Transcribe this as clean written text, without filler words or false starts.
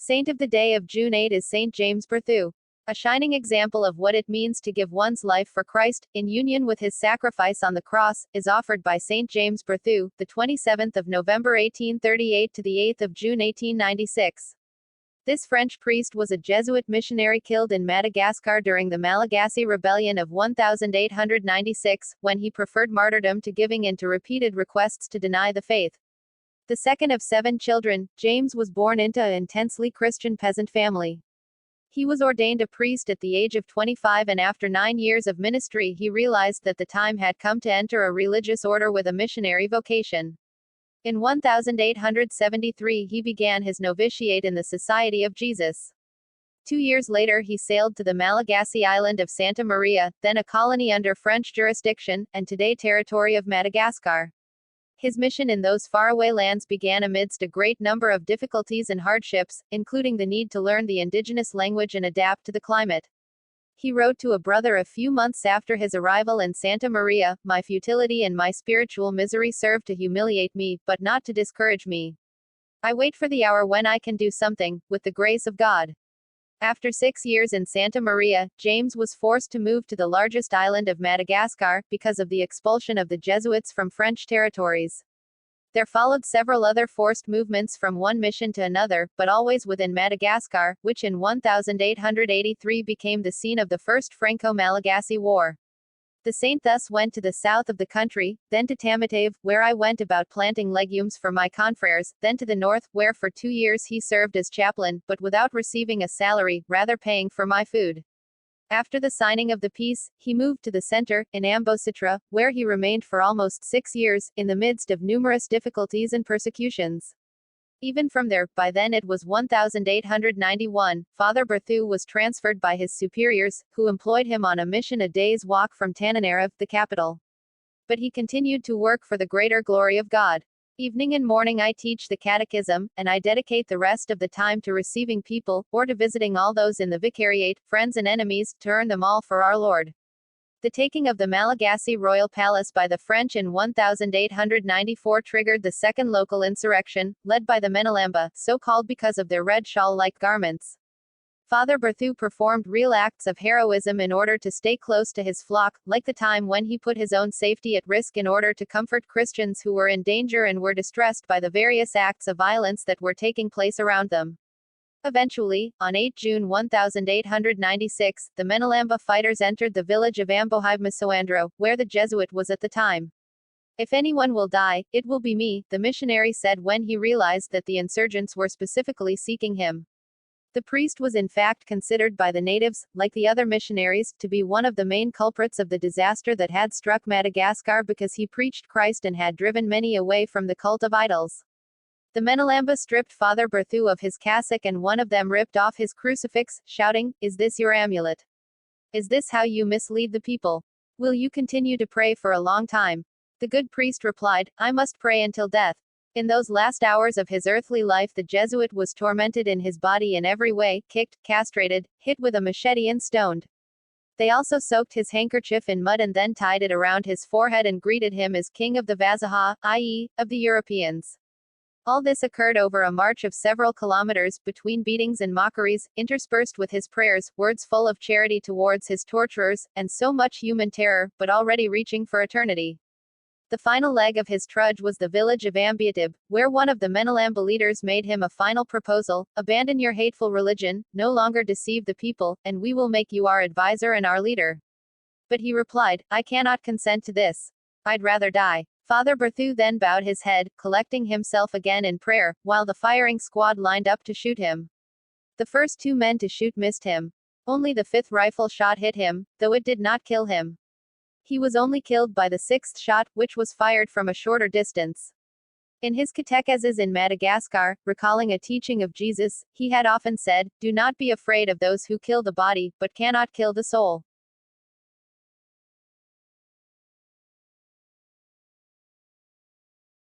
Saint of the day of June 8 is Saint James BERTHIEU. A shining example of what it means to give one's life for Christ, in union with his sacrifice on the cross, is offered by Saint James BERTHIEU, the 27th of November 1838 to the 8th of June 1896. This French priest was a Jesuit missionary killed in Madagascar during the Malagasy Rebellion of 1896, when he preferred martyrdom to giving in to repeated requests to deny the faith. The second of 7 children, James was born into an intensely Christian peasant family. He was ordained a priest at the age of 25, and after 9 years of ministry he realized that the time had come to enter a religious order with a missionary vocation. In 1873 he began his novitiate in the Society of Jesus. 2 years later he sailed to the Malagasy island of Santa Maria, then a colony under French jurisdiction, and today territory of Madagascar. His mission in those faraway lands began amidst a great number of difficulties and hardships, including the need to learn the indigenous language and adapt to the climate. He wrote to a brother a few months after his arrival in Santa Maria, "My futility and my spiritual misery serve to humiliate me, but not to discourage me. I wait for the hour when I can do something, with the grace of God." After 6 years in Santa Maria, James was forced to move to the largest island of Madagascar, because of the expulsion of the Jesuits from French territories. There followed several other forced movements from one mission to another, but always within Madagascar, which in 1883 became the scene of the First Franco-Malagasy War. The saint thus went to the south of the country, then to Tamatave, where I went about planting legumes for my confreres, then to the north, where for 2 years he served as chaplain, but without receiving a salary, rather paying for my food. After the signing of the peace, he moved to the center, in Ambositra, where he remained for almost 6 years, in the midst of numerous difficulties and persecutions. Even from there, by then it was 1891, Father BERTHIEU was transferred by his superiors, who employed him on a mission a day's walk from Tananarive, the capital. But he continued to work for the greater glory of God. Evening and morning I teach the catechism, and I dedicate the rest of the time to receiving people, or to visiting all those in the vicariate, friends and enemies, to earn them all for our Lord. The taking of the Malagasy royal palace by the French in 1894 triggered the second local insurrection, led by the Menelamba, so called because of their red shawl-like garments. Father BERTHIEU performed real acts of heroism in order to stay close to his flock, like the time when he put his own safety at risk in order to comfort Christians who were in danger and were distressed by the various acts of violence that were taking place around them. Eventually, on 8 June 1896, the Menelamba fighters entered the village of Ambohive-Masoandro, where the Jesuit was at the time. "If anyone will die, it will be me," the missionary said when he realized that the insurgents were specifically seeking him. The priest was in fact considered by the natives, like the other missionaries, to be one of the main culprits of the disaster that had struck Madagascar because he preached Christ and had driven many away from the cult of idols. The Menelamba stripped Father BERTHIEU of his cassock and one of them ripped off his crucifix, shouting, "Is this your amulet? Is this how you mislead the people? Will you continue to pray for a long time?" The good priest replied, "I must pray until death." In those last hours of his earthly life the Jesuit was tormented in his body in every way, kicked, castrated, hit with a machete and stoned. They also soaked his handkerchief in mud and then tied it around his forehead and greeted him as King of the Vazaha, i.e., of the Europeans. All this occurred over a march of several kilometers, between beatings and mockeries, interspersed with his prayers, words full of charity towards his torturers, and so much human terror, but already reaching for eternity. The final leg of his trudge was the village of Ambiatib, where one of the Menelamba leaders made him a final proposal: "Abandon your hateful religion, no longer deceive the people, and we will make you our advisor and our leader." But he replied, "I cannot consent to this. I'd rather die." Father BERTHIEU then bowed his head, collecting himself again in prayer, while the firing squad lined up to shoot him. The first 2 men to shoot missed him. Only the 5th rifle shot hit him, though it did not kill him. He was only killed by the 6th shot, which was fired from a shorter distance. In his catecheses in Madagascar, recalling a teaching of Jesus, he had often said, "Do not be afraid of those who kill the body, but cannot kill the soul."